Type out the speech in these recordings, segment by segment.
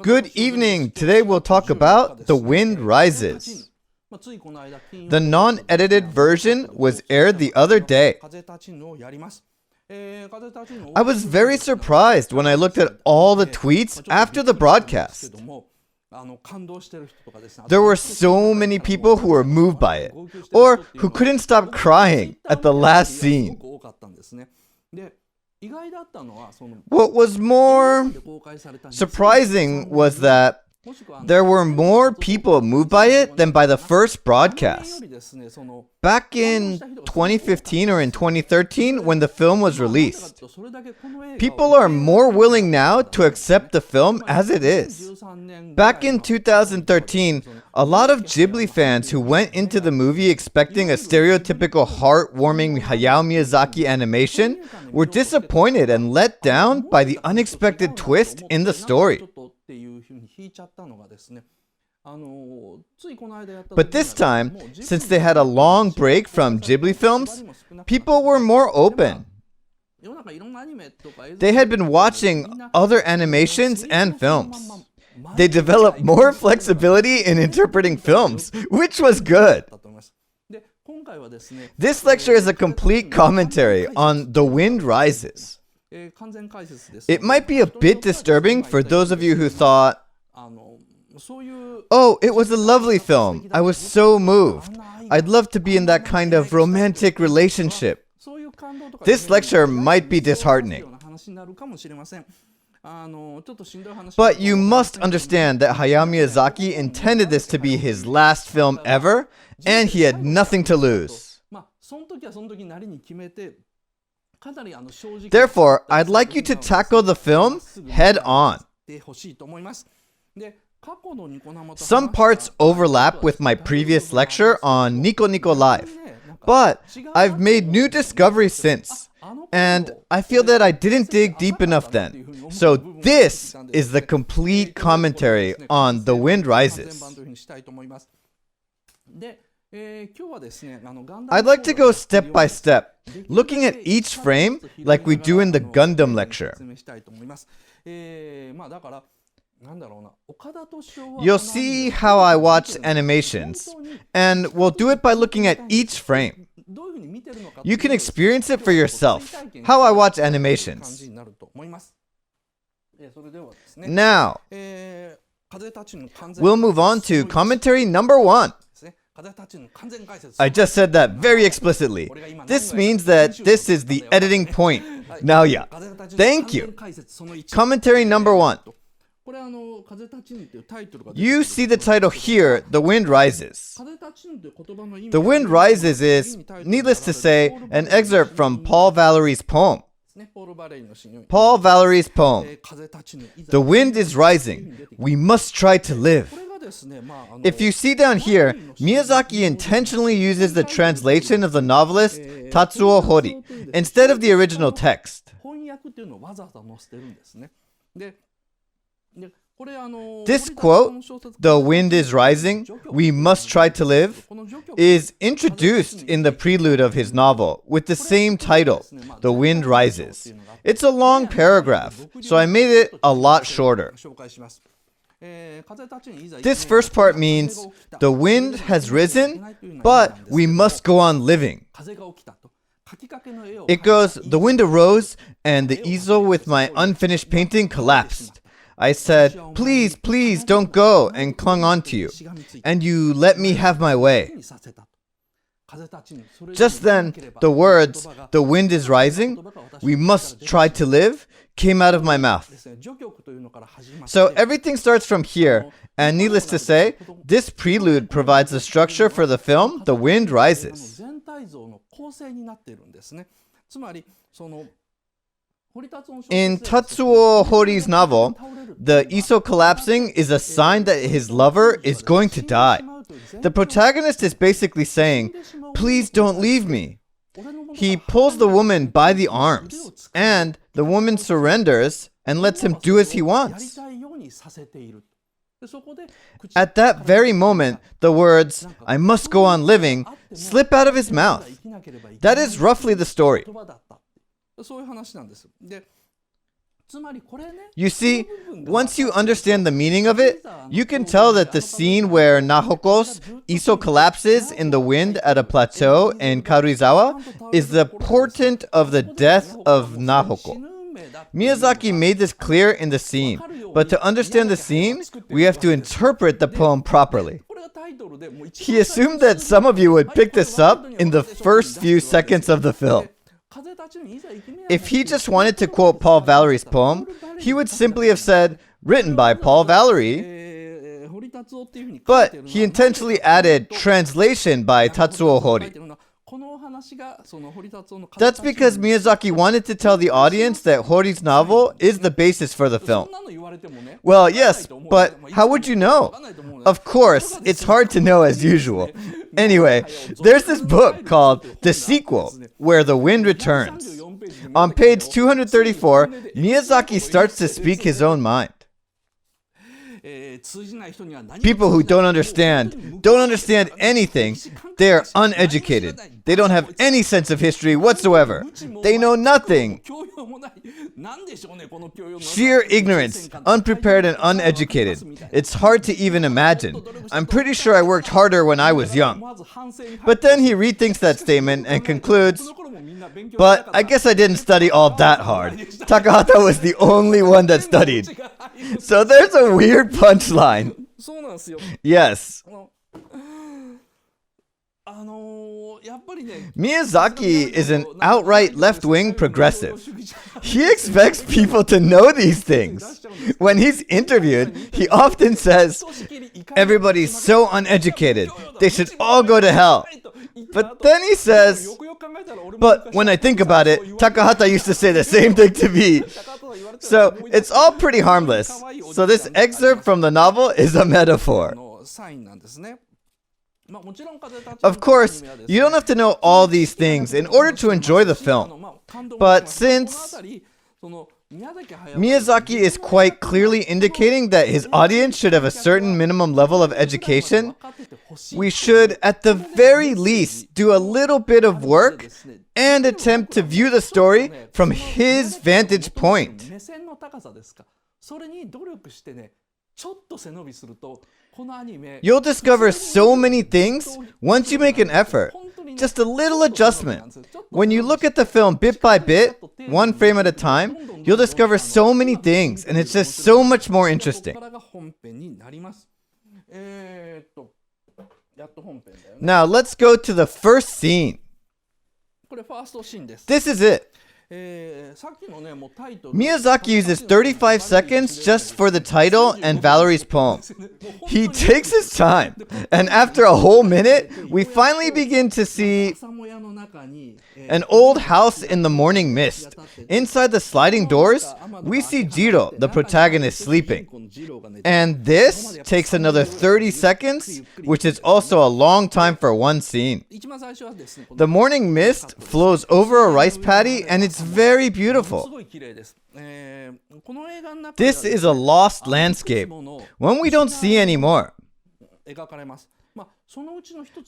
Good evening. Today we'll talk about The Wind Rises. The non-edited version was aired the other day. I was very surprised when I looked at all the tweets after the broadcast. There were so many people who were moved by it, or who couldn't stop crying at the last scene. What was more surprising was that there were more people moved by it than by the first broadcast. Back in 2015 or in 2013, when the film was released, people are more willing now to accept the film as it is. Back in 2013, a lot of Ghibli fans who went into the movie expecting a stereotypical heartwarming Hayao Miyazaki animation were disappointed and let down by the unexpected twist in the story. But this time, since they had a long break from Ghibli films, people were more open. They had been watching other animations and films. They developed more flexibility in interpreting films, which was good. This lecture is a complete commentary on The Wind Rises. It might be a bit disturbing for those of you who thought, "Oh, it was a lovely film. I was so moved. I'd love to be in that kind of romantic relationship." This lecture might be disheartening. But you must understand that Hayao Miyazaki intended this to be his last film ever, and he had nothing to lose. Therefore, I'd like you to tackle the film head on. Some parts overlap with my previous lecture on Nico Nico Live, but I've made new discoveries since, and I feel that I didn't dig deep enough then. So this is the complete commentary on The Wind Rises. I'd like to go step by step, looking at each frame like we do in the Gundam lecture. You'll see how I watch animations, and we'll do it by looking at each frame. You can experience it for yourself, how I watch animations. Now, we'll move on to commentary number 1. I just said that very explicitly. This means that this is the editing point. Now, yeah. Thank you. Commentary number 1. You see the title here, The Wind Rises. The Wind Rises is, needless to say, an excerpt from Paul Valéry's poem. Paul Valéry's poem. The wind is rising. We must try to live. If you see down here, Miyazaki intentionally uses the translation of the novelist Tatsuo Hori instead of the original text. This quote, "The wind is rising, we must try to live," is introduced in the prelude of his novel with the same title, The Wind Rises. It's a long paragraph, so I made it a lot shorter. This first part means, the wind has risen, but we must go on living. It goes, the wind arose, and the easel with my unfinished painting collapsed. I said, "Please, please, don't go," and clung on to you. And you let me have my way. Just then, the words, "The wind is rising, we must try to live," came out of my mouth. So everything starts from here, and needless to say, this prelude provides the structure for the film, The Wind Rises. In Tatsuo Hori's novel, the easel collapsing is a sign that his lover is going to die. The protagonist is basically saying, "Please don't leave me." He pulls the woman by the arms, and the woman surrenders and lets him do as he wants. At that very moment, the words, "I must go on living," slip out of his mouth. That is roughly the story. You see, once you understand the meaning of it, you can tell that the scene where Nahoko's Iso collapses in the wind at a plateau in Karuizawa is the portent of the death of Nahoko. Miyazaki made this clear in the scene, but to understand the scene, we have to interpret the poem properly. He assumed that some of you would pick this up in the first few seconds of the film. If he just wanted to quote Paul Valéry's poem, he would simply have said, written by Paul Valéry, but he intentionally added translation by Tatsuo Hori. That's because Miyazaki wanted to tell the audience that Hori's novel is the basis for the film. Well, yes, but how would you know? Of course, it's hard to know as usual. Anyway, there's this book called The Sequel, Where the Wind Returns. On page 234, Miyazaki starts to speak his own mind. People who don't understand anything. They are uneducated. They don't have any sense of history whatsoever. They know nothing. Sheer ignorance, unprepared and uneducated. It's hard to even imagine. I'm pretty sure I worked harder when I was young. But then he rethinks that statement and concludes, but I guess I didn't study all that hard. Takahata was the only one that studied. So there's a weird punchline. Yes. Miyazaki is an outright left-wing progressive. He expects people to know these things. When he's interviewed, he often says, everybody's so uneducated. They should all go to hell. But then he says, but when I think about it, Takahata used to say the same thing to me. So it's all pretty harmless. So this excerpt from the novel is a metaphor. Of course, you don't have to know all these things in order to enjoy the film. But since Miyazaki is quite clearly indicating that his audience should have a certain minimum level of education, we should, at the very least, do a little bit of work and attempt to view the story from his vantage point. You'll discover so many things once you make an effort. Just a little adjustment. When you look at the film bit by bit, one frame at a time, you'll discover so many things, and it's just so much more interesting. Now let's go to the first scene. This is it. Miyazaki uses 35 seconds just for the title and Valéry's poem. He takes his time, and after a whole minute, we finally begin to see an old house in the morning mist. Inside the sliding doors, we see Jiro, the protagonist, sleeping. And this takes another 30 seconds, which is also a long time for one scene. The morning mist flows over a rice paddy, and it's very beautiful. This is a lost landscape, one we don't see anymore.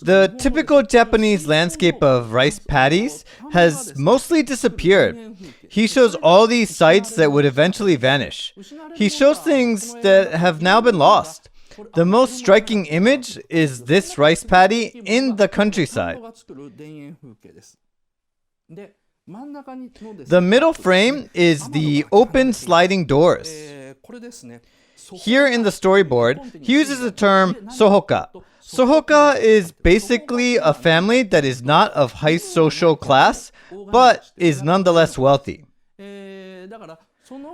The typical Japanese landscape of rice paddies has mostly disappeared. He shows all these sites that would eventually vanish. He shows things that have now been lost. The most striking image is this rice paddy in the countryside. The middle frame is the open sliding doors. Here in the storyboard, he uses the term sohoka. Sohoka is basically a family that is not of high social class, but is nonetheless wealthy.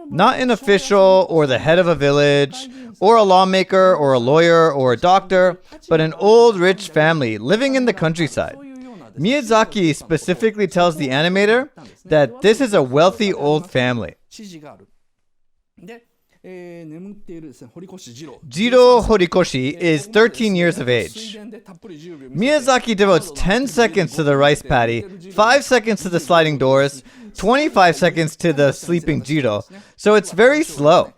Not an official or the head of a village, or a lawmaker or a lawyer or a doctor, but an old rich family living in the countryside. Miyazaki specifically tells the animator that this is a wealthy old family. Jiro Horikoshi is 13 years of age. Miyazaki devotes 10 seconds to the rice paddy, 5 seconds to the sliding doors, 25 seconds to the sleeping Jiro, so it's very slow.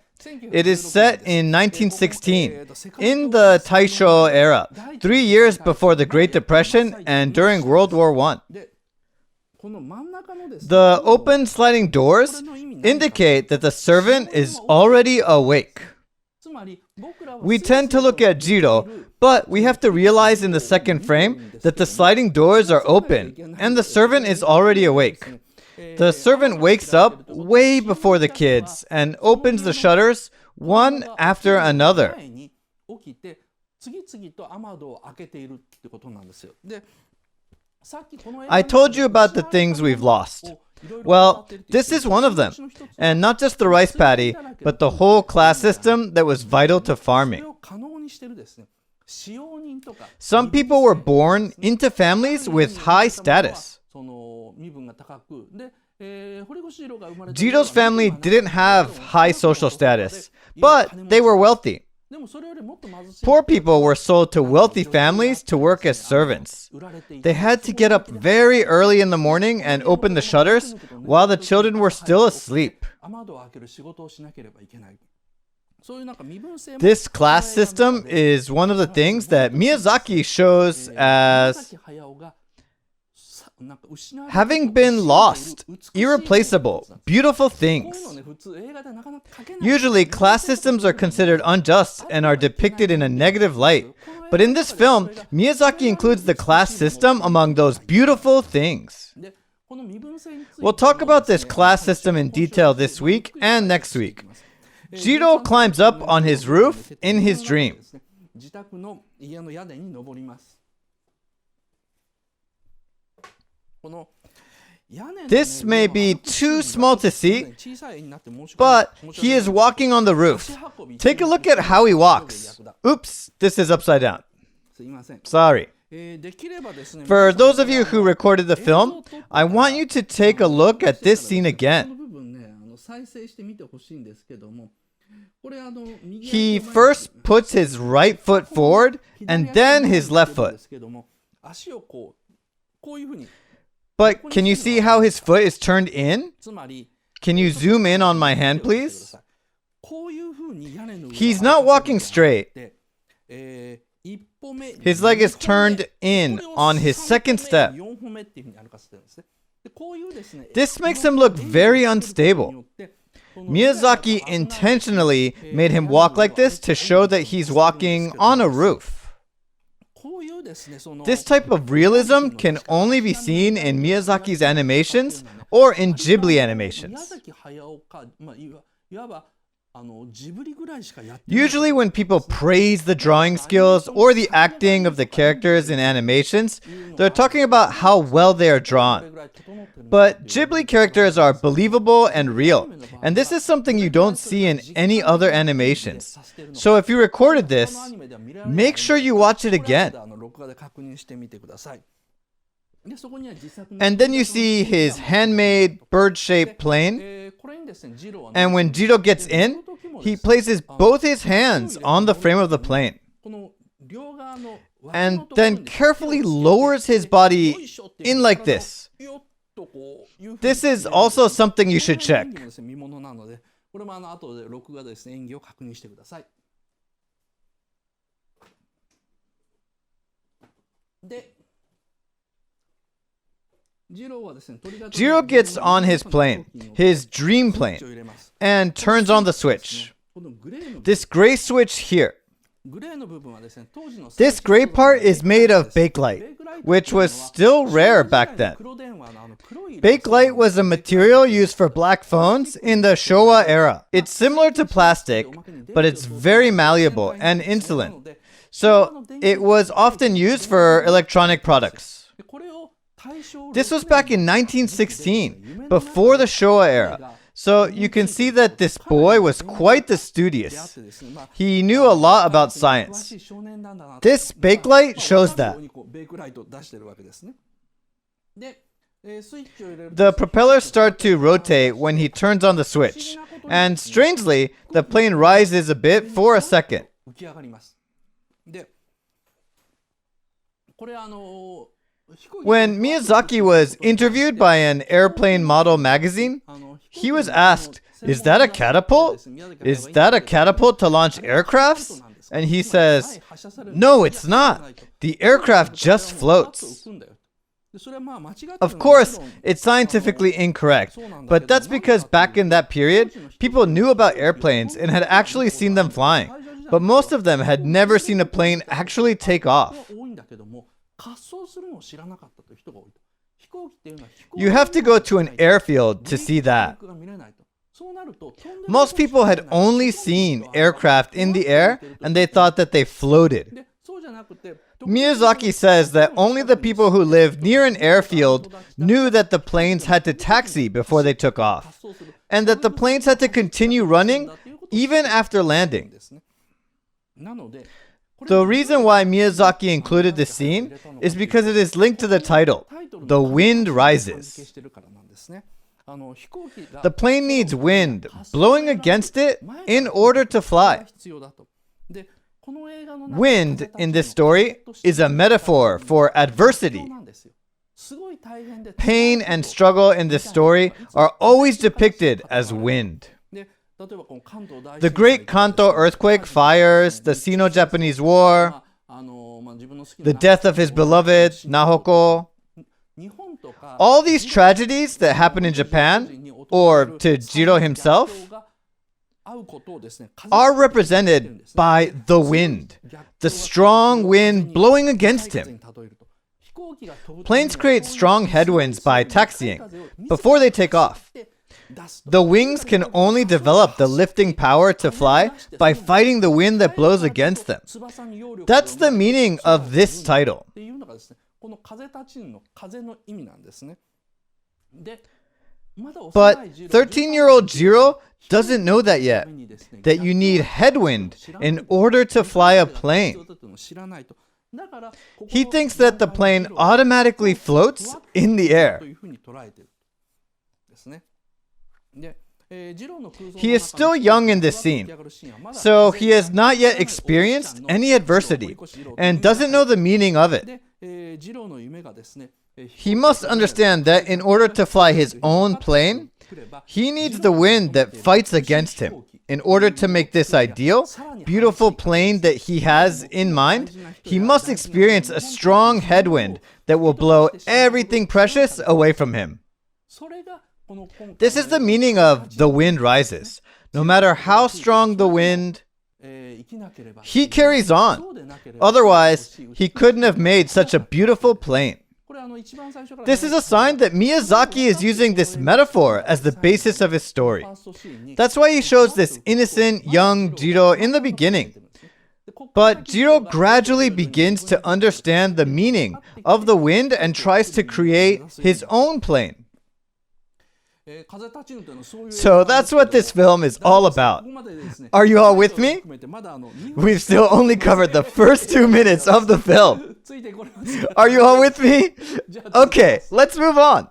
It is set in 1916, in the Taisho era, 3 years before the Great Depression and during World War I. The open sliding doors indicate that the servant is already awake. We tend to look at Jiro, but we have to realize in the second frame that the sliding doors are open and the servant is already awake. The servant wakes up way before the kids and opens the shutters one after another. I told you about the things we've lost. Well, this is one of them. And not just the rice paddy, but the whole class system that was vital to farming. Some people were born into families with high status. Jiro's family didn't have high social status, but they were wealthy. Poor people were sold to wealthy families to work as servants. They had to get up very early in the morning and open the shutters while the children were still asleep. This class system is one of the things that Miyazaki shows as having been lost, irreplaceable, beautiful things. Usually, class systems are considered unjust and are depicted in a negative light. But in this film, Miyazaki includes the class system among those beautiful things. We'll talk about this class system in detail this week and next week. Jiro climbs up on his roof in his dream. This may be too small to see, but he is walking on the roof. Take a look at how he walks. Oops, this is upside down. Sorry. For those of you who recorded the film, I want you to take a look at this scene again. He first puts his right foot forward and then his left foot. But can you see how his foot is turned in? Can you zoom in on my hand, please? He's not walking straight. His leg is turned in on his second step. This makes him look very unstable. Miyazaki intentionally made him walk like this to show that he's walking on a roof. This type of realism can only be seen in Miyazaki's animations or in Ghibli animations. Usually when people praise the drawing skills or the acting of the characters in animations, they're talking about how well they are drawn. But Ghibli characters are believable and real, and this is something you don't see in any other animations. So if you recorded this, make sure you watch it again. And then you see his handmade bird-shaped plane. And when Jiro gets in, he places both his hands on the frame of the plane. And then carefully lowers his body in like this. This is also something you should check. Jiro gets on his plane, his dream plane, and turns on the switch. This gray switch here. This gray part is made of bakelite, which was still rare back then. Bakelite was a material used for black phones in the Showa era. It's similar to plastic, but it's very malleable and insulin. So it was often used for electronic products. This was back in 1916, before the Showa era. So you can see that this boy was quite the studious. He knew a lot about science. This bakelite shows that. The propellers start to rotate when he turns on the switch. And strangely, the plane rises a bit for a second. When Miyazaki was interviewed by an airplane model magazine, he was asked, "Is that a catapult? Is that a catapult to launch aircrafts?" And he says, "No, it's not. The aircraft just floats." Of course, it's scientifically incorrect, but that's because back in that period, people knew about airplanes and had actually seen them flying, but most of them had never seen a plane actually take off. You have to go to an airfield to see that. Most people had only seen aircraft in the air and they thought that they floated. Miyazaki says that only the people who lived near an airfield knew that the planes had to taxi before they took off, and that the planes had to continue running even after landing. The reason why Miyazaki included this scene is because it is linked to the title, The Wind Rises. The plane needs wind blowing against it in order to fly. Wind in this story is a metaphor for adversity. Pain and struggle in this story are always depicted as wind. The Great Kanto earthquake, fires, the Sino-Japanese War, the death of his beloved, Nahoko. All these tragedies that happen in Japan, or to Jiro himself, are represented by the wind, the strong wind blowing against him. Planes create strong headwinds by taxiing before they take off. The wings can only develop the lifting power to fly by fighting the wind that blows against them. That's the meaning of this title. But 13-year-old Jiro doesn't know that yet, that you need headwind in order to fly a plane. He thinks that the plane automatically floats in the air. He is still young in this scene, so he has not yet experienced any adversity and doesn't know the meaning of it. He must understand that in order to fly his own plane, he needs the wind that fights against him. In order to make this ideal, beautiful plane that he has in mind, he must experience a strong headwind that will blow everything precious away from him. This is the meaning of The Wind Rises. No matter how strong the wind, he carries on. Otherwise, he couldn't have made such a beautiful plane. This is a sign that Miyazaki is using this metaphor as the basis of his story. That's why he shows this innocent, young Jiro in the beginning. But Jiro gradually begins to understand the meaning of the wind and tries to create his own plane. So that's what this film is all about. Are you all with me? We've still only covered the first 2 minutes of the film. Are you all with me? Okay, let's move on.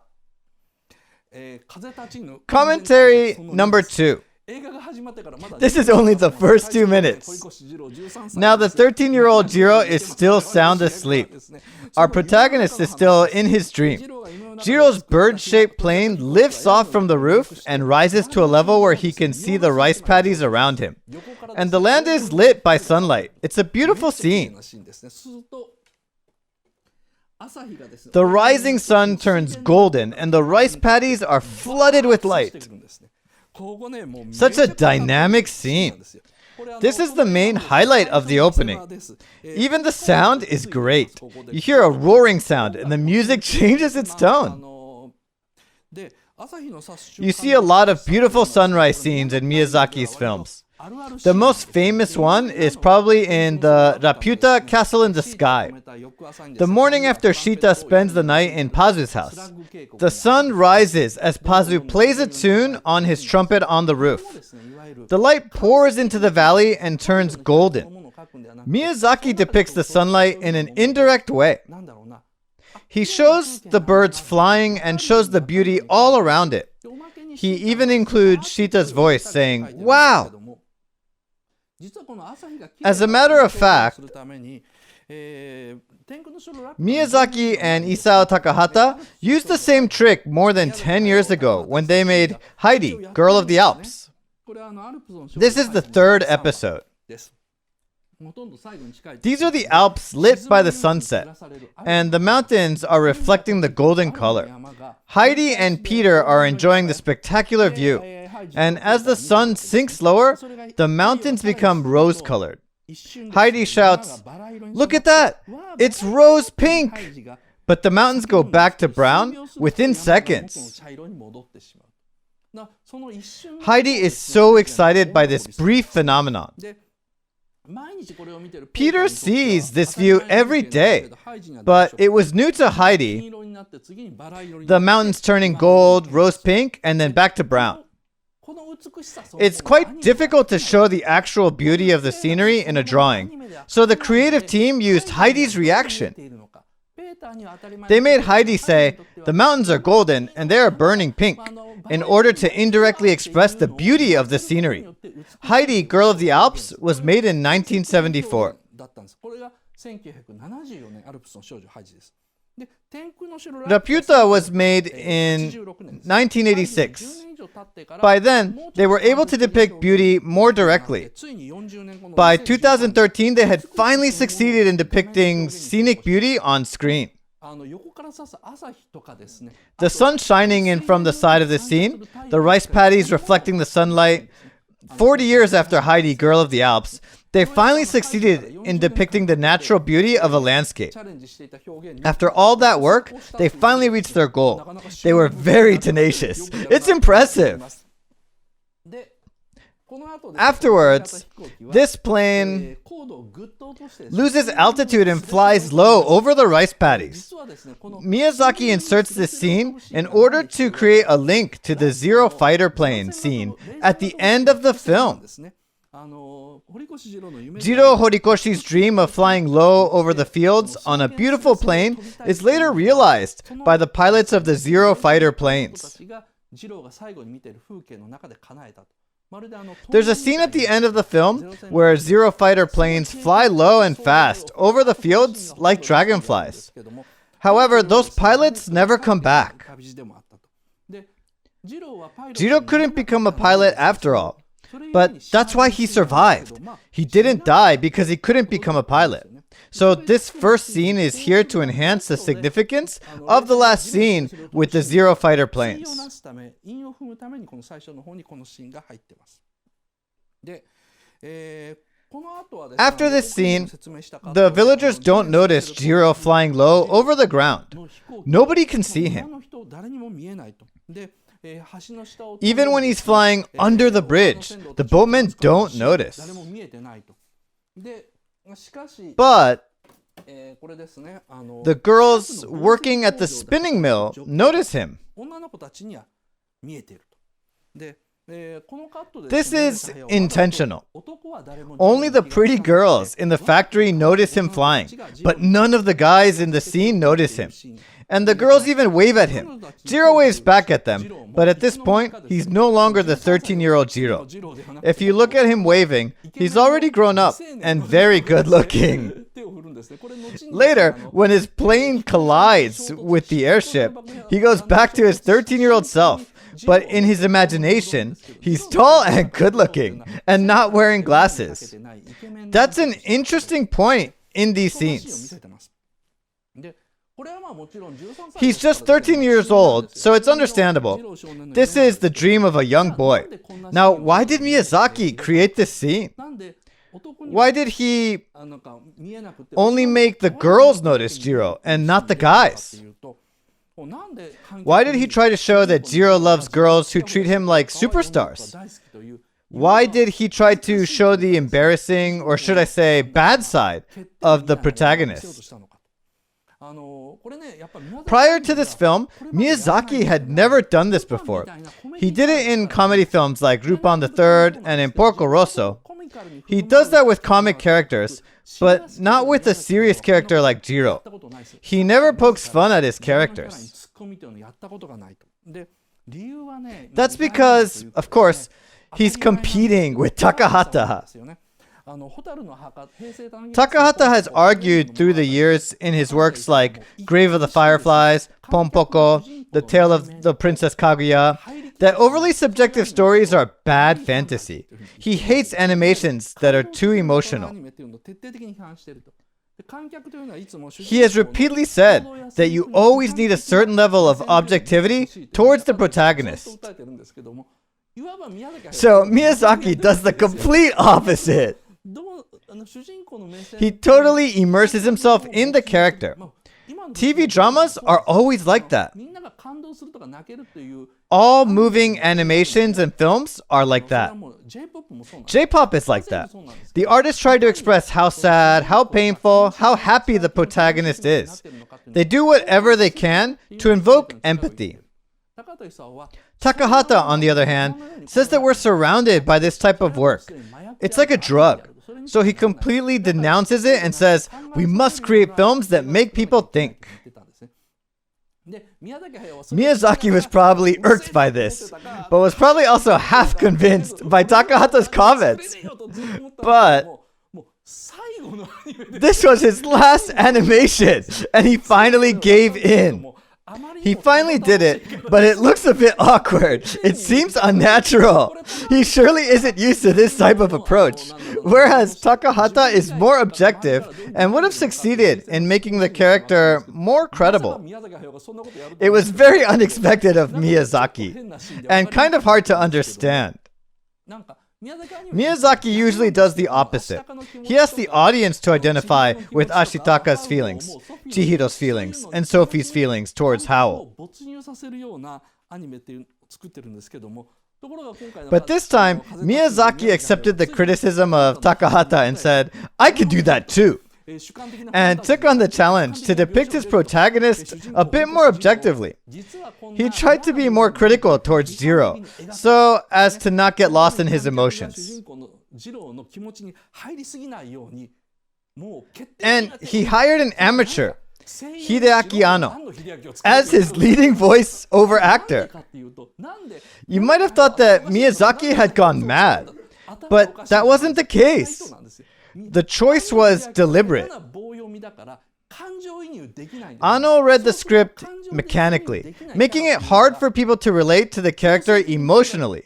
Commentary number 2. This is only the first 2 minutes. Now the 13-year-old Jiro is still sound asleep. Our protagonist is still in his dream. Jiro's bird-shaped plane lifts off from the roof and rises to a level where he can see the rice paddies around him. And the land is lit by sunlight. It's a beautiful scene. The rising sun turns golden and the rice paddies are flooded with light. Such a dynamic scene. This is the main highlight of the opening. Even the sound is great. You hear a roaring sound and the music changes its tone. You see a lot of beautiful sunrise scenes in Miyazaki's films. The most famous one is probably in the Laputa Castle in the Sky. The morning after Shita spends the night in Pazu's house, the sun rises as Pazu plays a tune on his trumpet on the roof. The light pours into the valley and turns golden. Miyazaki depicts the sunlight in an indirect way. He shows the birds flying and shows the beauty all around it. He even includes Shita's voice saying, "Wow!" As a matter of fact, Miyazaki and Isao Takahata used the same trick more than 10 years ago when they made Heidi, Girl of the Alps. This is the 3rd episode. These are the Alps lit by the sunset, and the mountains are reflecting the golden color. Heidi and Peter are enjoying the spectacular view, and as the sun sinks lower, the mountains become rose-colored. Heidi shouts, "Look at that! It's rose pink!" But the mountains go back to brown within seconds. Heidi is so excited by this brief phenomenon. Peter sees this view every day, but it was new to Heidi. The mountains turning gold, rose pink, and then back to brown. It's quite difficult to show the actual beauty of the scenery in a drawing, so the creative team used Heidi's reaction. They made Heidi say, "The mountains are golden and they are burning pink," in order to indirectly express the beauty of the scenery. Heidi, Girl of the Alps, was made in 1974. Laputa was made in 1986. By then, they were able to depict beauty more directly. By 2013, they had finally succeeded in depicting scenic beauty on screen. The sun shining in from the side of the scene, the rice paddies reflecting the sunlight. 40 years after Heidi, Girl of the Alps, they finally succeeded in depicting the natural beauty of a landscape. After all that work, they finally reached their goal. They were very tenacious. It's impressive. Afterwards, this plane loses altitude and flies low over the rice paddies. Miyazaki inserts this scene in order to create a link to the Zero fighter plane scene at the end of the film. Jiro Horikoshi's dream of flying low over the fields on a beautiful plane is later realized by the pilots of the Zero fighter planes. There's a scene at the end of the film where Zero fighter planes fly low and fast over the fields like dragonflies. However, those pilots never come back. Jiro couldn't become a pilot after all, but that's why he survived. He didn't die because he couldn't become a pilot. So this first scene is here to enhance the significance of the last scene with the Zero fighter planes. After this scene, the villagers don't notice Jiro flying low over the ground. Nobody can see him. Even when he's flying under the bridge, the boatmen don't notice. But the girls working at the spinning mill notice him. This is intentional. Only the pretty girls in the factory notice him flying, but none of the guys in the scene notice him. And the girls even wave at him. Jiro waves back at them, but at this point, he's no longer the 13-year-old Jiro. If you look at him waving, he's already grown up and very good looking. Later, when his plane collides with the airship, he goes back to his 13-year-old self. But in his imagination, he's tall and good looking and not wearing glasses. That's an interesting point in these scenes. He's just 13 years old, so it's understandable. This is the dream of a young boy. Now, why did Miyazaki create this scene? Why did he only make the girls notice Jiro and not the guys? Why did he try to show that Jiro loves girls who treat him like superstars? Why did he try to show the embarrassing, or should I say, bad side of the protagonist? Prior to this film, Miyazaki had never done this before. He did it in comedy films like Lupin III and in Porco Rosso. He does that with comic characters, but not with a serious character like Jiro. He never pokes fun at his characters. That's because, of course, he's competing with Takahata. Takahata has argued through the years in his works like Grave of the Fireflies, Pompoko, The Tale of the Princess Kaguya, that overly subjective stories are bad fantasy. He hates animations that are too emotional. He has repeatedly said that you always need a certain level of objectivity towards the protagonist. So Miyazaki does the complete opposite. He totally immerses himself in the character. TV dramas are always like that. All moving animations and films are like that. J-pop is like that. The artists try to express how sad, how painful, how happy the protagonist is. They do whatever they can to invoke empathy. Takahata, on the other hand, says that we're surrounded by this type of work. It's like a drug. So he completely denounces it and says, we must create films that make people think. Miyazaki was probably irked by this, but was probably also half convinced by Takahata's comments. But this was his last animation, and he finally gave in. He finally did it, but it looks a bit awkward. It seems unnatural. He surely isn't used to this type of approach. Whereas Takahata is more objective and would have succeeded in making the character more credible. It was very unexpected of Miyazaki, and kind of hard to understand. Miyazaki usually does the opposite. He asks the audience to identify with Ashitaka's feelings, Chihiro's feelings, and Sophie's feelings towards Howl. But this time, Miyazaki accepted the criticism of Takahata and said, I can do that too, and took on the challenge to depict his protagonist a bit more objectively. He tried to be more critical towards Jiro, so as to not get lost in his emotions. And he hired an amateur, Hideaki Anno, as his leading voice over actor. You might have thought that Miyazaki had gone mad, but that wasn't the case. The choice was deliberate. Anno read the script mechanically, making it hard for people to relate to the character emotionally.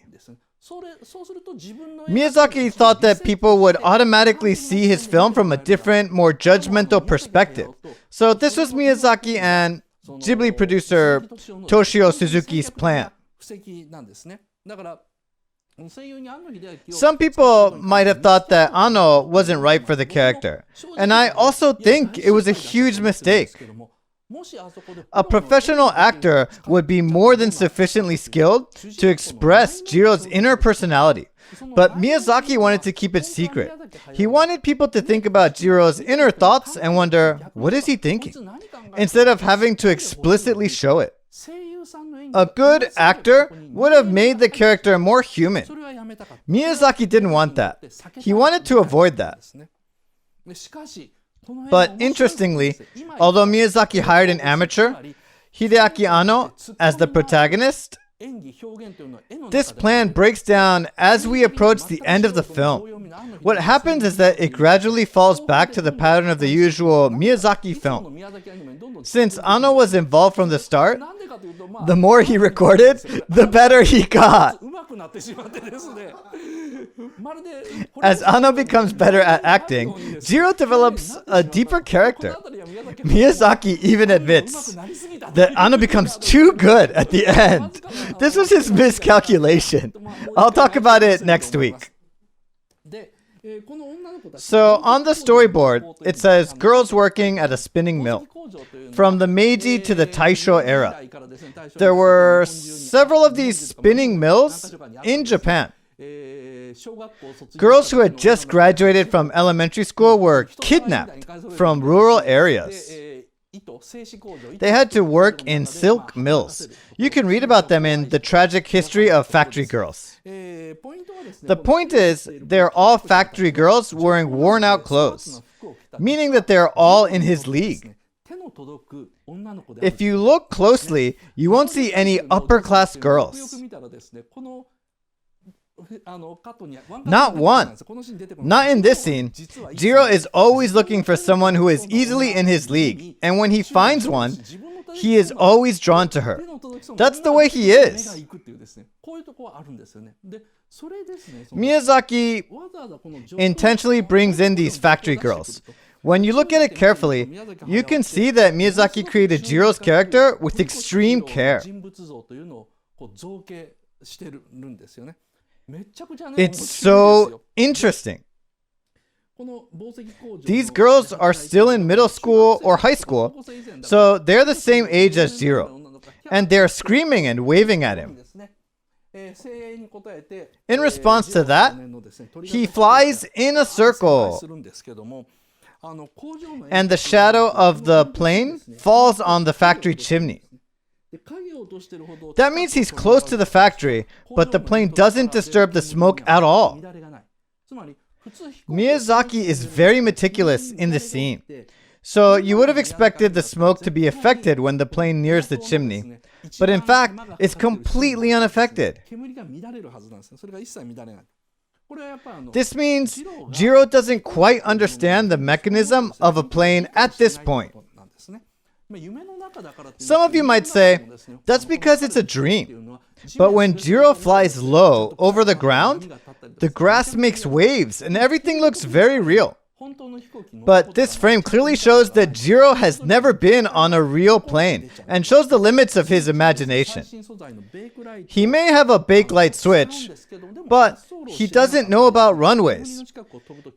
Miyazaki thought that people would automatically see his film from a different, more judgmental perspective. So this was Miyazaki and Ghibli producer Toshio Suzuki's plan. Some people might have thought that Anno wasn't right for the character, and I also think it was a huge mistake. A professional actor would be more than sufficiently skilled to express Jiro's inner personality, but Miyazaki wanted to keep it secret. He wanted people to think about Jiro's inner thoughts and wonder, what is he thinking? Instead of having to explicitly show it. A good actor would have made the character more human. Miyazaki didn't want that. He wanted to avoid that. But interestingly, although Miyazaki hired an amateur, Hideaki Anno, as the protagonist, this plan breaks down as we approach the end of the film. What happens is that it gradually falls back to the pattern of the usual Miyazaki film. Since Anno was involved from the start, the more he recorded, the better he got. As Anno becomes better at acting, Jiro develops a deeper character. Miyazaki even admits that Anno becomes too good at the end. This was his miscalculation. I'll talk about it next week. So on the storyboard, it says girls working at a spinning mill. From the Meiji to the Taisho era, there were several of these spinning mills in Japan. Girls who had just graduated from elementary school were kidnapped from rural areas. They had to work in silk mills. You can read about them in The Tragic History of Factory Girls. The point is, they're all factory girls wearing worn-out clothes, meaning that they're all in his league. If you look closely, you won't see any upper-class girls. Not one. Not in this scene. Jiro is always looking for someone who is easily in his league, and when he finds one, he is always drawn to her. That's the way he is. Miyazaki intentionally brings in these factory girls. When you look at it carefully, you can see that Miyazaki created Jiro's character with extreme care. It's so interesting. These girls are still in middle school or high school, so they're the same age as Jiro, and they're screaming and waving at him. In response to that, he flies in a circle, and the shadow of the plane falls on the factory chimney. That means he's close to the factory, but the plane doesn't disturb the smoke at all. Miyazaki is very meticulous in the scene, so you would have expected the smoke to be affected when the plane nears the chimney, but in fact, it's completely unaffected. This means Jiro doesn't quite understand the mechanism of a plane at this point. Some of you might say, that's because it's a dream. But when Jiro flies low over the ground, the grass makes waves and everything looks very real. But this frame clearly shows that Jiro has never been on a real plane and shows the limits of his imagination. He may have a bakelite switch, but he doesn't know about runways.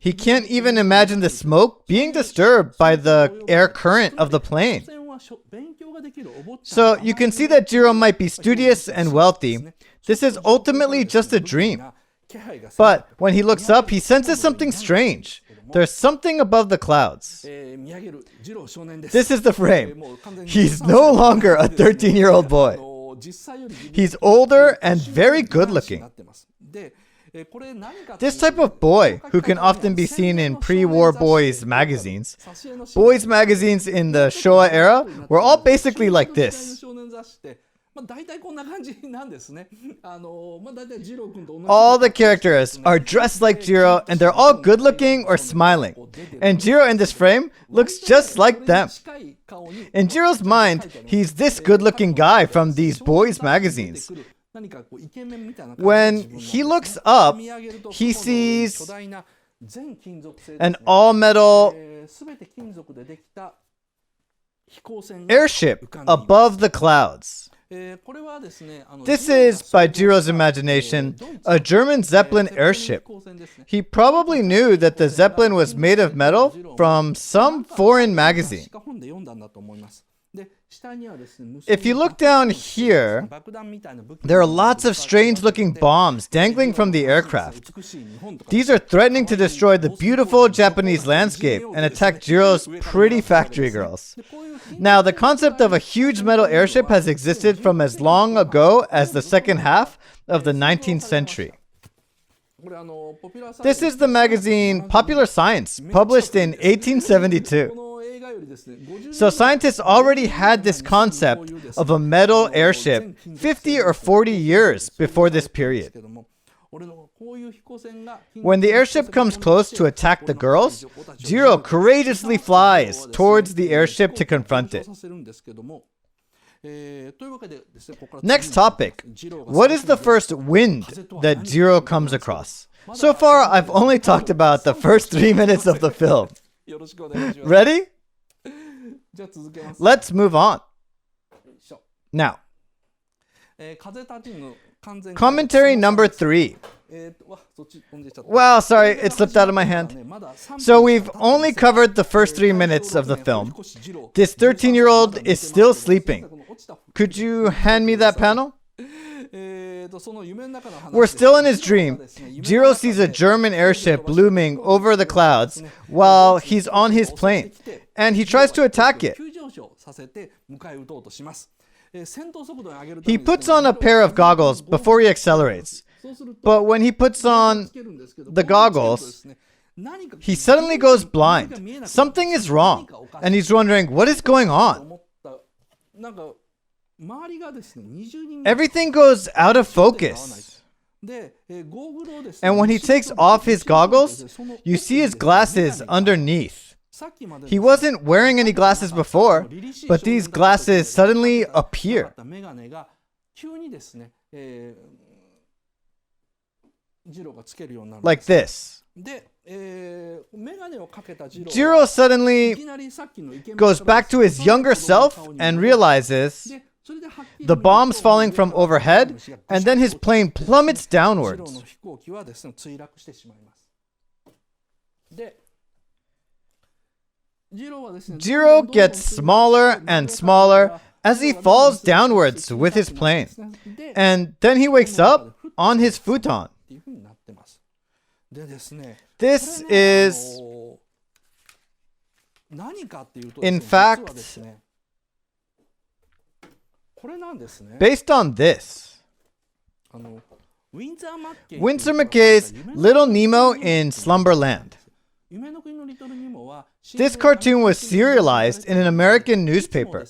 He can't even imagine the smoke being disturbed by the air current of the plane. So you can see that Jiro might be studious and wealthy. This is ultimately just a dream. But when he looks up, he senses something strange. There's something above the clouds. This is the frame. He's no longer a 13-year-old boy. He's older and very good-looking. This type of boy, who can often be seen in pre-war boys magazines in the Showa era, were all basically like this. All the characters are dressed like Jiro, and they're all good-looking or smiling. And Jiro in this frame looks just like them. In Jiro's mind, he's this good-looking guy from these boys' magazines. When he looks up, he sees an all-metal airship above the clouds. This is, by Jiro's imagination, a German Zeppelin airship. He probably knew that the Zeppelin was made of metal from some foreign magazine. If you look down here, there are lots of strange-looking bombs dangling from the aircraft. These are threatening to destroy the beautiful Japanese landscape and attack Jiro's pretty factory girls. Now, the concept of a huge metal airship has existed from as long ago as the second half of the 19th century. This is the magazine Popular Science, published in 1872. So scientists already had this concept of a metal airship 50 or 40 years before this period. When the airship comes close to attack the girls, Jiro courageously flies towards the airship to confront it. Next topic. What is the first wind that Jiro comes across? So far, I've only talked about the first 3 minutes of the film. Ready? Let's move on. Now, commentary number 3. Wow, sorry, it slipped out of my hand. So we've only covered the first 3 minutes of the film. This 13-year-old is still sleeping. Could you hand me that panel? We're still in his dream. Jiro sees a German airship looming over the clouds while he's on his plane, and he tries to attack it. He puts on a pair of goggles before he accelerates. But when he puts on the goggles, he suddenly goes blind. Something is wrong, and he's wondering, what is going on? Everything goes out of focus. And when he takes off his goggles, you see his glasses underneath. He wasn't wearing any glasses before, but these glasses suddenly appear. Like this. Jiro suddenly goes back to his younger self and realizes the bomb's falling from overhead, and then his plane plummets downwards. Jiro gets smaller and smaller as he falls downwards with his plane, and then he wakes up on his futon. This is, in fact, based on this. Winsor McKay's Little Nemo in Slumberland. This cartoon was serialized in an American newspaper.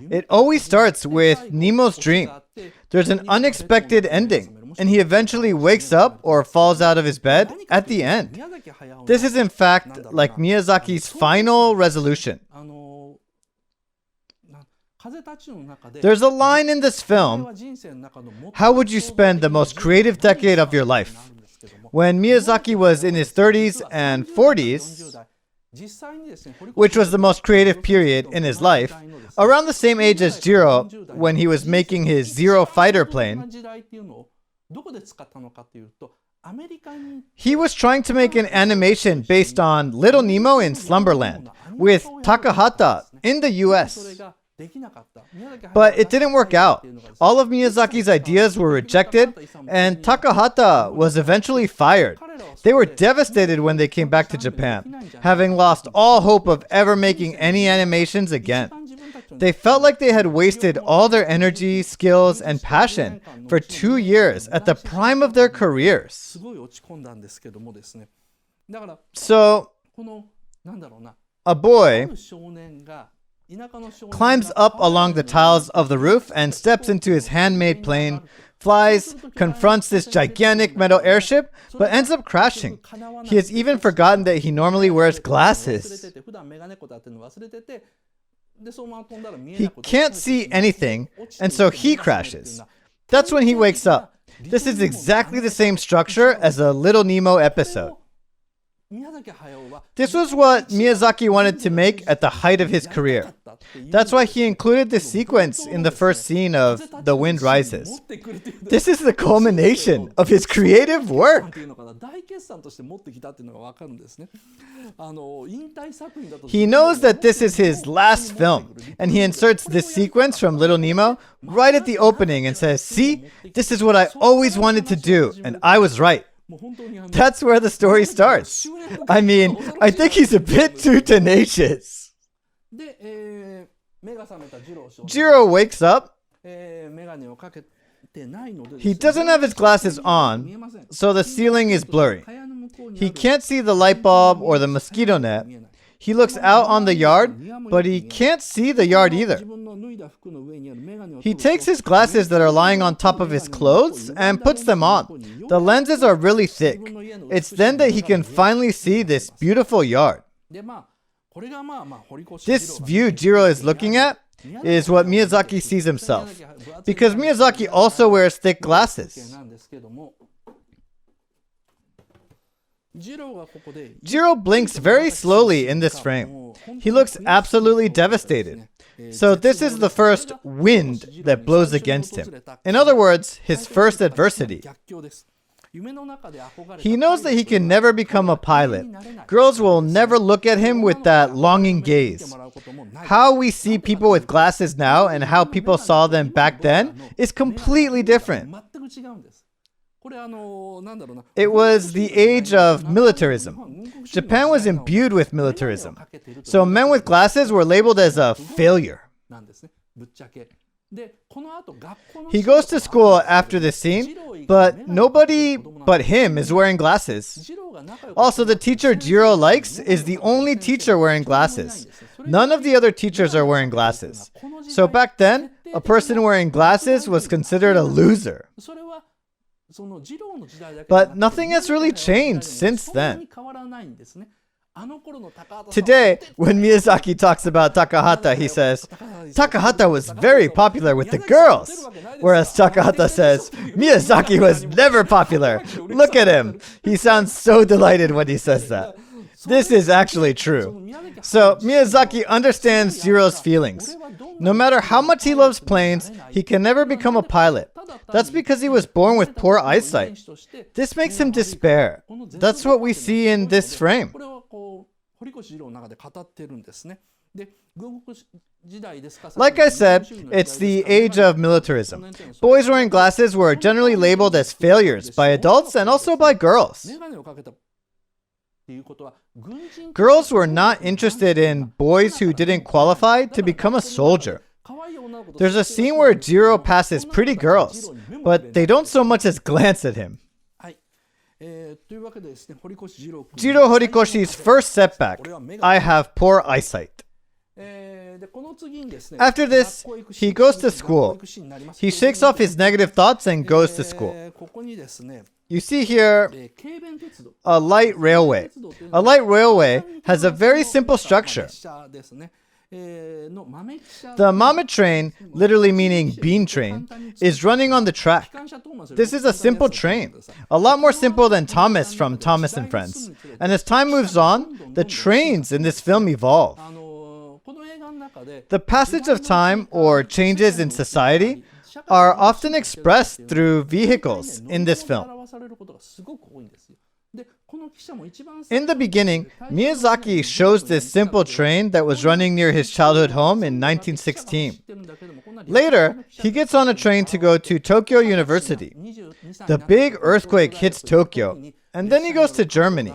It always starts with Nemo's dream. There's an unexpected ending, and he eventually wakes up or falls out of his bed at the end. This is in fact like Miyazaki's final resolution. There's a line in this film, how would you spend the most creative decade of your life? When Miyazaki was in his 30s and 40s, which was the most creative period in his life, around the same age as Jiro when he was making his Zero fighter plane, he was trying to make an animation based on Little Nemo in Slumberland with Takahata in the US. But it didn't work out. All of Miyazaki's ideas were rejected, and Takahata was eventually fired. They were devastated when they came back to Japan, having lost all hope of ever making any animations again. They felt like they had wasted all their energy, skills, and passion for 2 years at the prime of their careers. So, a boy climbs up along the tiles of the roof and steps into his handmade plane, flies, confronts this gigantic metal airship, but ends up crashing. He has even forgotten that he normally wears glasses. He can't see anything, and so he crashes. That's when he wakes up. This is exactly the same structure as a Little Nemo episode. This was what Miyazaki wanted to make at the height of his career. That's why he included this sequence in the first scene of The Wind Rises. This is the culmination of his creative work. He knows that this is his last film, and he inserts this sequence from Little Nemo right at the opening and says, "See, this is what I always wanted to do, and I was right." That's where the story starts. I mean, I think he's a bit too tenacious. Jiro wakes up. He doesn't have his glasses on, so the ceiling is blurry. He can't see the light bulb or the mosquito net. He looks out on the yard, but he can't see the yard either. He takes his glasses that are lying on top of his clothes and puts them on. The lenses are really thick. It's then that he can finally see this beautiful yard. This view Jiro is looking at is what Miyazaki sees himself, because Miyazaki also wears thick glasses. Jiro blinks very slowly in this frame. He looks absolutely devastated. So this is the first wind that blows against him. In other words, his first adversity. He knows that he can never become a pilot. Girls will never look at him with that longing gaze. How we see people with glasses now and how people saw them back then is completely different. It was the age of militarism. Japan was imbued with militarism. So men with glasses were labeled as a failure. He goes to school after this scene, but nobody but him is wearing glasses. Also, the teacher Jiro likes is the only teacher wearing glasses. None of the other teachers are wearing glasses. So back then, a person wearing glasses was considered a loser. But nothing has really changed since then. Today, when Miyazaki talks about Takahata, he says, Takahata was very popular with the girls. Whereas Takahata says, Miyazaki was never popular. Look at him. He sounds so delighted when he says that. This is actually true. So Miyazaki understands Jiro's feelings. No matter how much he loves planes, he can never become a pilot. That's because he was born with poor eyesight. This makes him despair. That's what we see in this frame. Like I said, it's the age of militarism. Boys wearing glasses were generally labeled as failures by adults and also by girls. Girls were not interested in boys who didn't qualify to become a soldier. There's a scene where Jiro passes pretty girls, but they don't so much as glance at him. Jiro Horikoshi's first setback: I have poor eyesight. After this, he goes to school. He shakes off his negative thoughts and goes to school. You see here a light railway. A light railway has a very simple structure. The mame train, literally meaning bean train, is running on the track. This is a simple train, a lot more simple than Thomas from Thomas and Friends. And as time moves on, the trains in this film evolve. The passage of time or changes in society are often expressed through vehicles in this film. In the beginning, Miyazaki shows this simple train that was running near his childhood home in 1916. Later, he gets on a train to go to Tokyo University. The big earthquake hits Tokyo, and then he goes to Germany.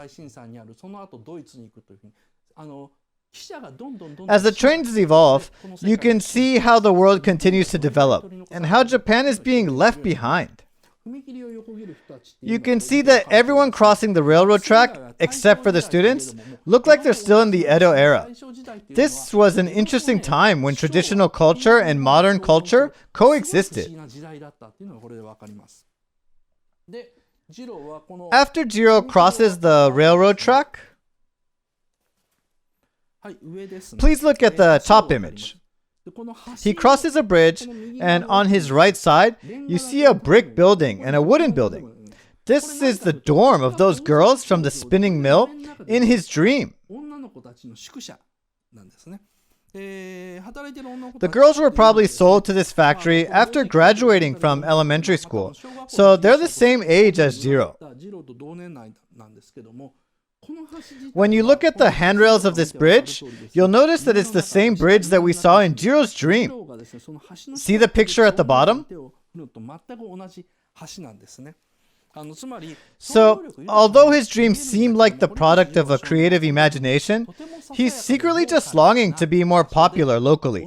As the trains evolve, you can see how the world continues to develop and how Japan is being left behind. You can see that everyone crossing the railroad track, except for the students, look like they're still in the Edo era. This was an interesting time when traditional culture and modern culture coexisted. After Jiro crosses the railroad track, please look at the top image. He crosses a bridge, and on his right side, you see a brick building and a wooden building. This is the dorm of those girls from the spinning mill in his dream. The girls were probably sold to this factory after graduating from elementary school, so they're the same age as Jiro. When you look at the handrails of this bridge, you'll notice that it's the same bridge that we saw in Jiro's dream. See the picture at the bottom? So, although his dream seemed like the product of a creative imagination, he's secretly just longing to be more popular locally.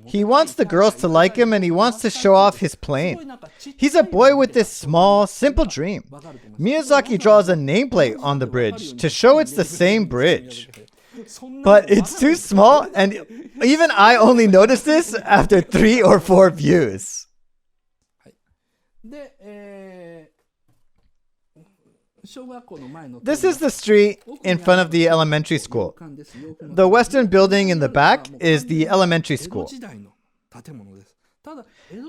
He wants the girls to like him and he wants to show off his plane. He's a boy with this small, simple dream. Miyazaki draws a nameplate on the bridge to show it's the same bridge. But it's too small, and even I only noticed this after 3 or 4 views. This is the street in front of the elementary school. The western building in the back is the elementary school.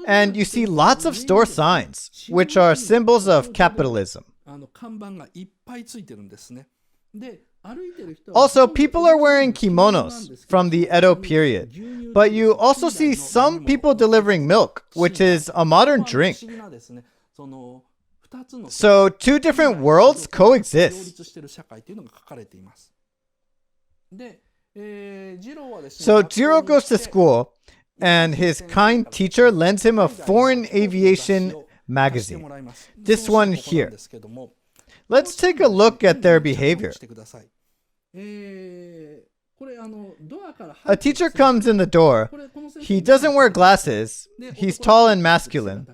And you see lots of store signs, which are symbols of capitalism. Also, people are wearing kimonos from the Edo period. But you also see some people delivering milk, which is a modern drink. So, 2 different worlds coexist. So, Jiro goes to school, and his kind teacher lends him a foreign aviation magazine. This one here. Let's take a look at their behavior. A teacher comes in the door. He doesn't wear glasses. He's tall and masculine.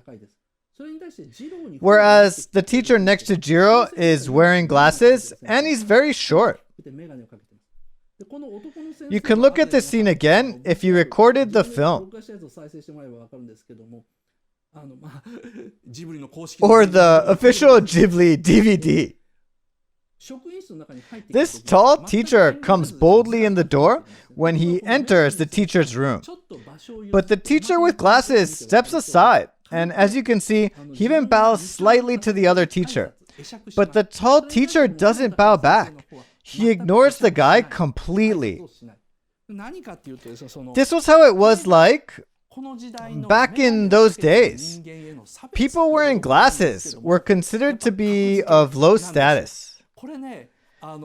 Whereas the teacher next to Jiro is wearing glasses and he's very short. You can look at this scene again if you recorded the film. Or the official Ghibli DVD. This tall teacher comes boldly in the door when he enters the teacher's room. But the teacher with glasses steps aside, and as you can see, he even bows slightly to the other teacher. But the tall teacher doesn't bow back. He ignores the guy completely. This was how it was like back in those days. People wearing glasses were considered to be of low status.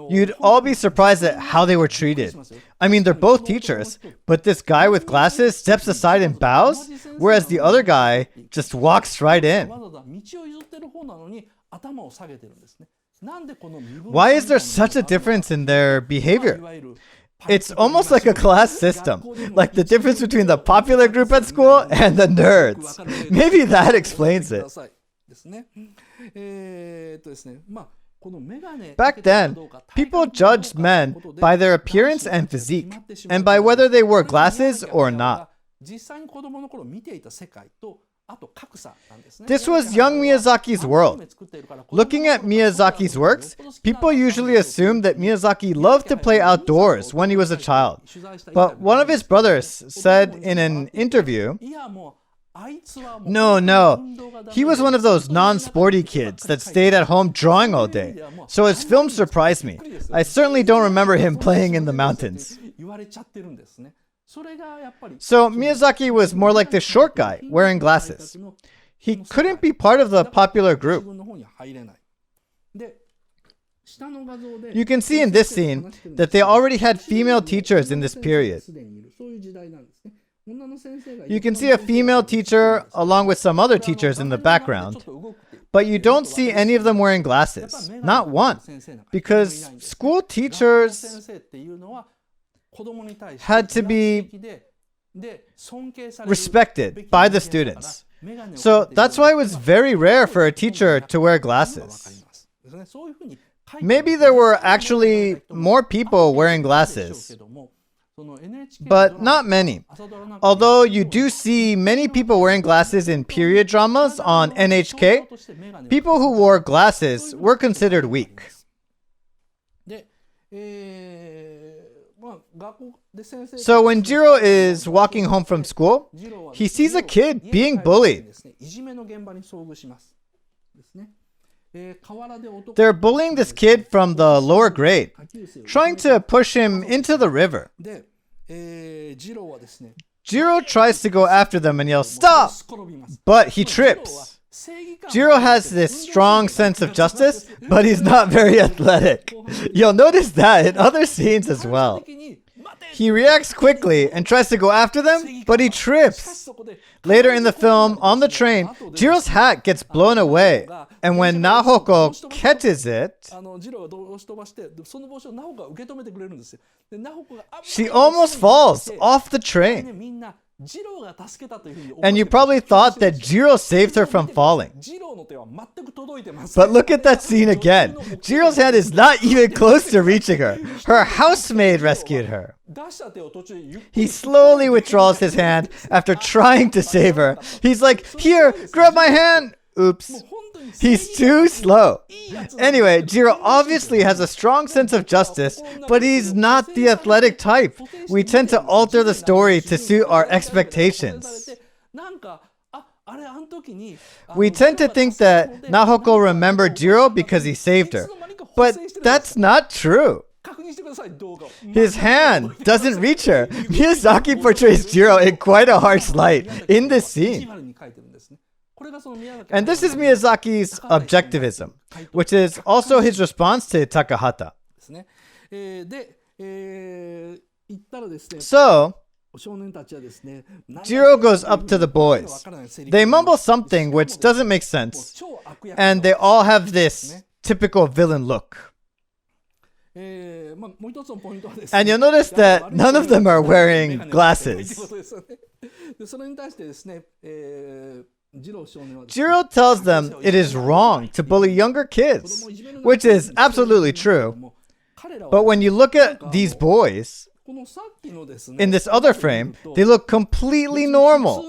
You'd all be surprised at how they were treated. I mean, they're both teachers, but this guy with glasses steps aside and bows, whereas the other guy just walks right in. Why is there such a difference in their behavior? It's almost like a class system, like the difference between the popular group at school and the nerds. Maybe that explains it. Back then, people judged men by their appearance and physique, and by whether they wore glasses or not. This was young Miyazaki's world. Looking at Miyazaki's works, people usually assume that Miyazaki loved to play outdoors when he was a child. But one of his brothers said in an interview, No, he was one of those non-sporty kids that stayed at home drawing all day. So his films surprised me. I certainly don't remember him playing in the mountains. So Miyazaki was more like the short guy wearing glasses. He couldn't be part of the popular group. You can see in this scene that they already had female teachers in this period. You can see a female teacher along with some other teachers in the background, but you don't see any of them wearing glasses. Not one. Because school teachers had to be respected by the students. So that's why it was very rare for a teacher to wear glasses. Maybe there were actually more people wearing glasses, but not many. Although you do see many people wearing glasses in period dramas on NHK, people who wore glasses were considered weak. So when Jiro is walking home from school, he sees a kid being bullied. They're bullying this kid from the lower grade, trying to push him into the river. Jiro tries to go after them and yells, "Stop!" But he trips. Jiro has this strong sense of justice, but he's not very athletic. You'll notice that in other scenes as well. He reacts quickly and tries to go after them, but he trips. Later in the film, on the train, Jiro's hat gets blown away, and when Nahoko catches it, she almost falls off the train. And you probably thought that Jiro saved her from falling. But look at that scene again. Jiro's hand is not even close to reaching her. Her housemaid rescued her. He slowly withdraws his hand after trying to save her. He's like, "Here, grab my hand." Oops. He's too slow. Anyway, Jiro obviously has a strong sense of justice, but he's not the athletic type. We tend to alter the story to suit our expectations. We tend to think that Nahoko remembered Jiro because he saved her, but that's not true. His hand doesn't reach her. Miyazaki portrays Jiro in quite a harsh light in this scene. And this is Miyazaki's objectivism, which is also his response to Takahata. So, Jiro goes up to the boys. They mumble something which doesn't make sense, and they all have this typical villain look. And you'll notice that none of them are wearing glasses. Jiro tells them it is wrong to bully younger kids, which is absolutely true. But when you look at these boys, in this other frame, they look completely normal.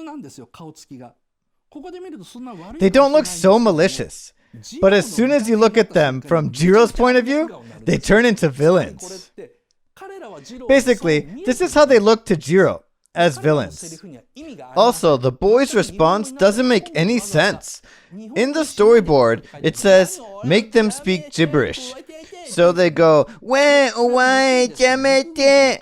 They don't look so malicious. But as soon as you look at them from Jiro's point of view, they turn into villains. Basically, this is how they look to Jiro, as villains. Also, the boys' response doesn't make any sense. In the storyboard, it says, make them speak gibberish. So they go, "Weh, owae, jamete."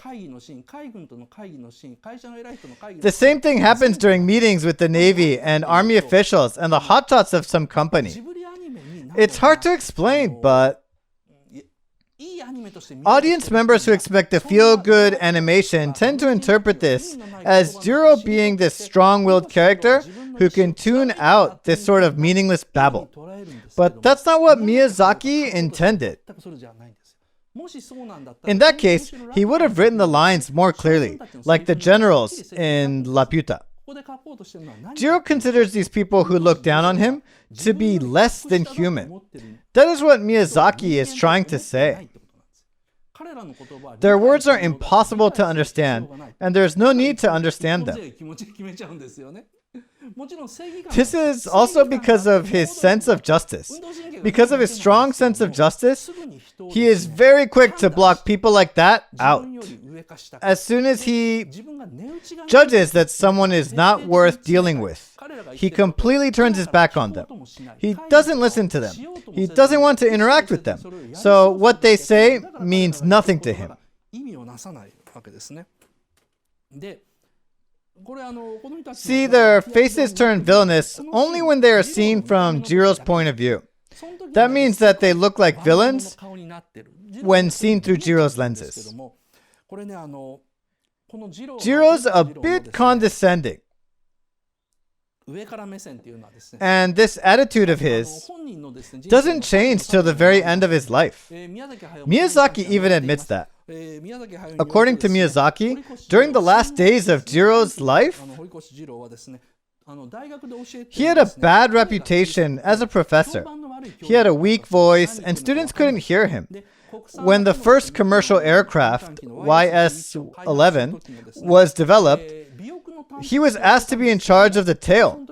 The same thing happens during meetings with the Navy and Army officials and the hot tots of some company. It's hard to explain, but audience members who expect a feel-good animation tend to interpret this as Jiro being this strong-willed character who can tune out this sort of meaningless babble. But that's not what Miyazaki intended. In that case, he would have written the lines more clearly, like the generals in Laputa. Jiro considers these people who look down on him to be less than human. That is what Miyazaki is trying to say. Their words are impossible to understand, and there's no need to understand them. This is also because of his sense of justice. Because of his strong sense of justice, he is very quick to block people like that out. As soon as he judges that someone is not worth dealing with, he completely turns his back on them. He doesn't listen to them. He doesn't want to interact with them. So what they say means nothing to him. See, their faces turn villainous only when they are seen from Jiro's point of view. That means that they look like villains when seen through Jiro's lenses. Jiro's a bit condescending. And this attitude of his doesn't change till the very end of his life. Miyazaki even admits that. According to Miyazaki, during the last days of Jiro's life, he had a bad reputation as a professor. He had a weak voice, and students couldn't hear him. When the first commercial aircraft, YS-11, was developed, he was asked to be in charge of the tail.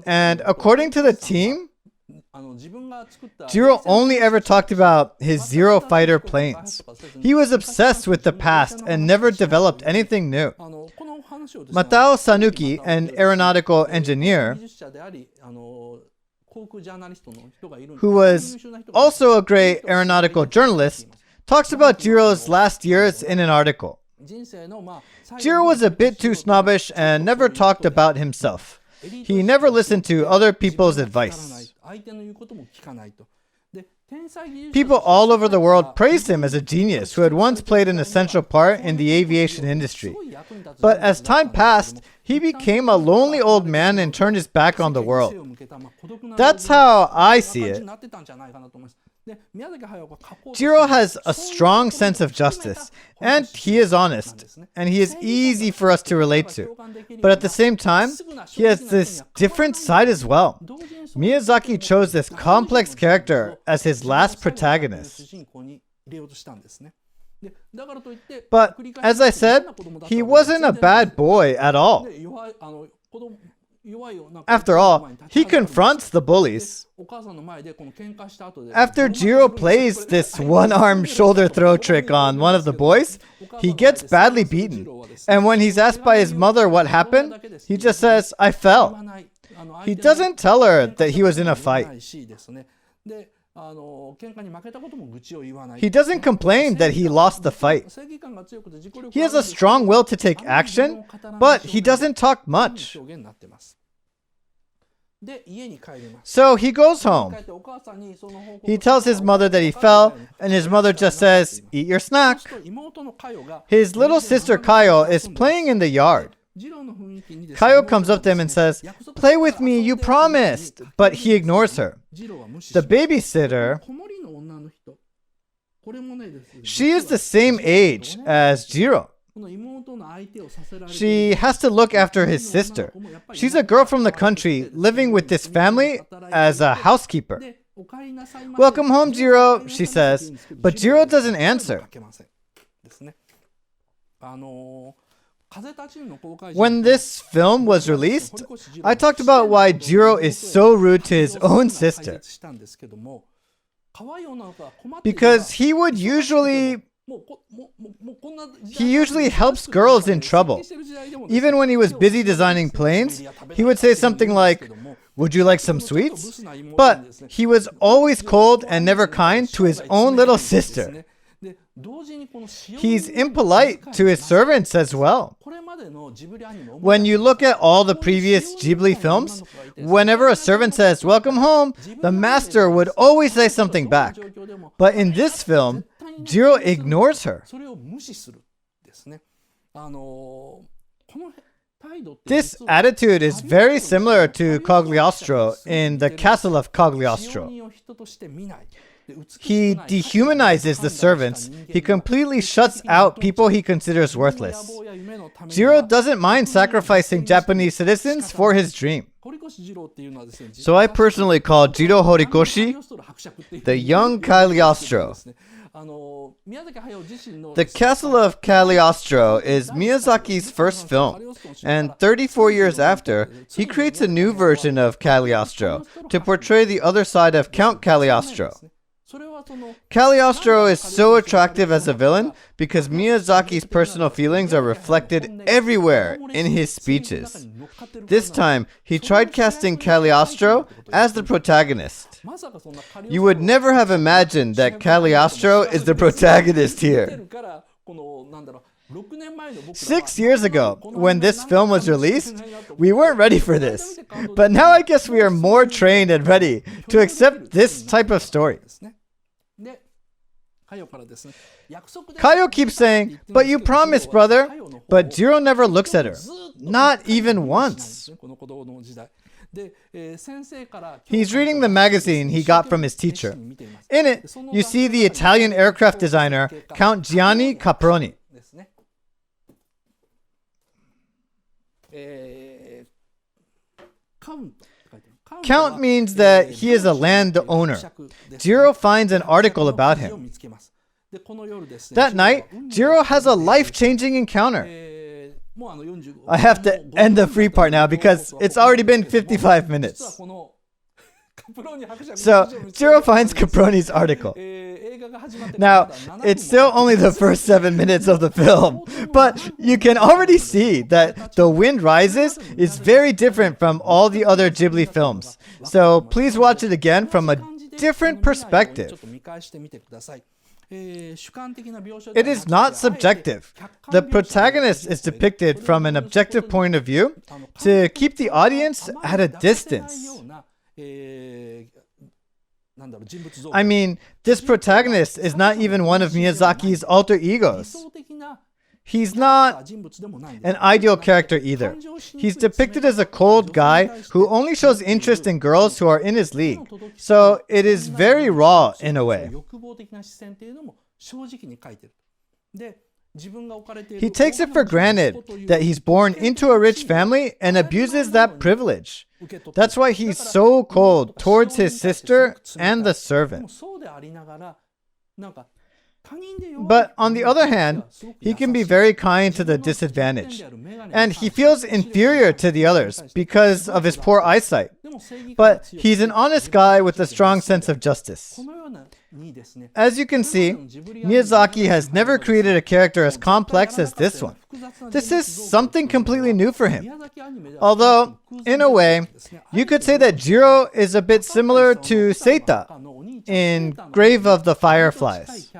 And according to the team, Jiro only ever talked about his Zero fighter planes. He was obsessed with the past and never developed anything new. Matao Sanuki, an aeronautical engineer, who was also a great aeronautical journalist, talks about Jiro's last years in an article. Jiro was a bit too snobbish and never talked about himself. He never listened to other people's advice. People all over the world praised him as a genius who had once played an essential part in the aviation industry. But as time passed, he became a lonely old man and turned his back on the world. That's how I see it. Jiro has a strong sense of justice, and he is honest, and he is easy for us to relate to. But at the same time, he has this different side as well. Miyazaki chose this complex character as his last protagonist. But as I said, he wasn't a bad boy at all. After all, he confronts the bullies. After Jiro plays this one-arm shoulder throw trick on one of the boys, he gets badly beaten. And when he's asked by his mother what happened, he just says, "I fell." He doesn't tell her that he was in a fight. He doesn't complain that he lost the fight. He has a strong will to take action, but he doesn't talk much. So he goes home. He tells his mother that he fell, and his mother just says, "Eat your snack." His little sister Kayo is playing in the yard. Kayo comes up to him and says, "Play with me, you promised." But he ignores her. The babysitter, she is the same age as Jiro. She has to look after his sister. She's a girl from the country living with this family as a housekeeper. "Welcome home, Jiro," she says, but Jiro doesn't answer. When this film was released, I talked about why Jiro is so rude to his own sister. Because he usually helps girls in trouble. Even when he was busy designing planes, he would say something like, "Would you like some sweets?" But he was always cold and never kind to his own little sister. He's impolite to his servants as well. When you look at all the previous Ghibli films, whenever a servant says, "Welcome home," the master would always say something back. But in this film, Jiro ignores her. This attitude is very similar to Cagliostro in The Castle of Cagliostro. He dehumanizes the servants. He completely shuts out people he considers worthless. Jiro doesn't mind sacrificing Japanese citizens for his dream. So I personally call Jiro Horikoshi the young Cagliostro. The Castle of Cagliostro is Miyazaki's first film, and 34 years after, he creates a new version of Cagliostro to portray the other side of Count Cagliostro. Cagliostro is so attractive as a villain because Miyazaki's personal feelings are reflected everywhere in his speeches. This time, he tried casting Cagliostro as the protagonist. You would never have imagined that Cagliostro is the protagonist here. 6 years ago, when this film was released, we weren't ready for this. But now I guess we are more trained and ready to accept this type of story. Kayo keeps saying, "But you promised, brother." But Jiro never looks at her. Not even once. He's reading the magazine he got from his teacher. In it, you see the Italian aircraft designer, Count Gianni Caproni. Count means that he is a landowner. Jiro finds an article about him. That night, Jiro has a life-changing encounter. I have to end the free part now because it's already been 55 minutes. So, Jiro finds Caproni's article. Now, it's still only the first 7 minutes of the film, but you can already see that The Wind Rises is very different from all the other Ghibli films. So, please watch it again from a different perspective. It is not subjective. The protagonist is depicted from an objective point of view to keep the audience at a distance. I mean, this protagonist is not even one of Miyazaki's alter egos. He's not an ideal character either. He's depicted as a cold guy who only shows interest in girls who are in his league. So it is very raw in a way. He takes it for granted that he's born into a rich family and abuses that privilege. That's why he's so cold towards his sister and the servant. But on the other hand, he can be very kind to the disadvantaged. And he feels inferior to the others because of his poor eyesight. But he's an honest guy with a strong sense of justice. As you can see, Miyazaki has never created a character as complex as this one. This is something completely new for him. Although, in a way, you could say that Jiro is a bit similar to Seita in Grave of the Fireflies.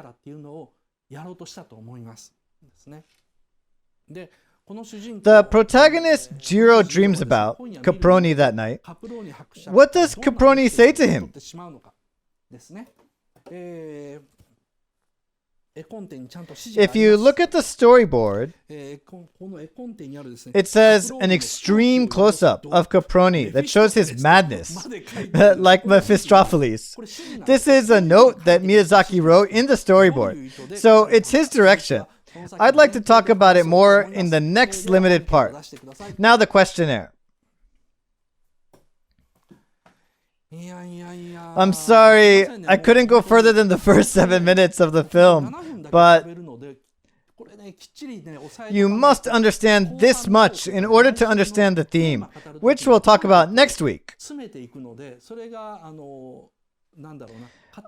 The protagonist Jiro dreams about, Caproni, that night. What does Caproni say to him? If you look at the storyboard, it says an extreme close-up of Caproni that shows his madness, like Mephistopheles. This is a note that Miyazaki wrote in the storyboard, so it's his direction. I'd like to talk about it more in the next limited part. Now the questionnaire. I'm sorry, I couldn't go further than the first 7 minutes of the film, but You must understand this much in order to understand the theme, which we'll talk about next week.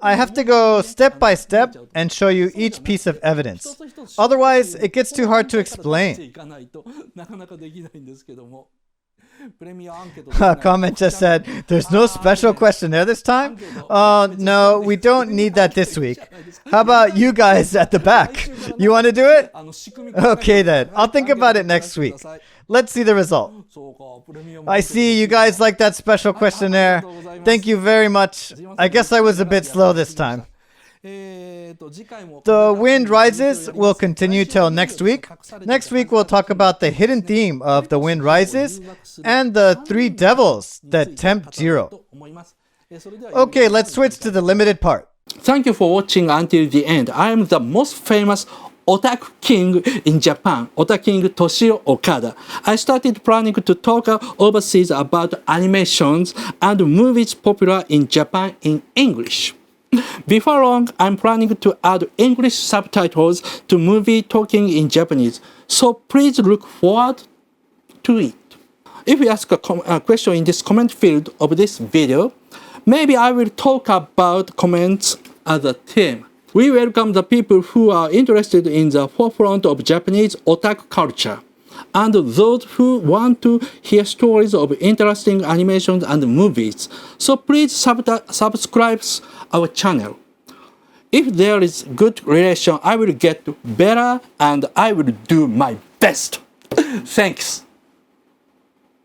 I have to go step by step and show you each piece of evidence. Otherwise, it gets too hard to explain. Comment just said, there's no special questionnaire this time? No, we don't need that this week. How about you guys at the back? You want to do it? Okay then, I'll think about it next week. Let's see the result. I see you guys like that special questionnaire. Thank you very much. I guess I was a bit slow this time. The Wind Rises will continue till next week. Next week we'll talk about the hidden theme of The Wind Rises and the three devils that tempt Jiro. Okay, let's switch to the limited part. Thank you for watching until the end. I am the most famous Otaku King in Japan, Otaking Toshio Okada. I started planning to talk overseas about animations and movies popular in Japan in English. Before long, I'm planning to add English subtitles to movie talking in Japanese, so please look forward to it. If you ask a question in this comment field of this video, maybe I will talk about comments as a theme. We welcome the people who are interested in the forefront of Japanese otaku culture, and those who want to hear stories of interesting animations and movies. So please subscribe our channel. If there is good relation, I will get better and I will do my best. Thanks.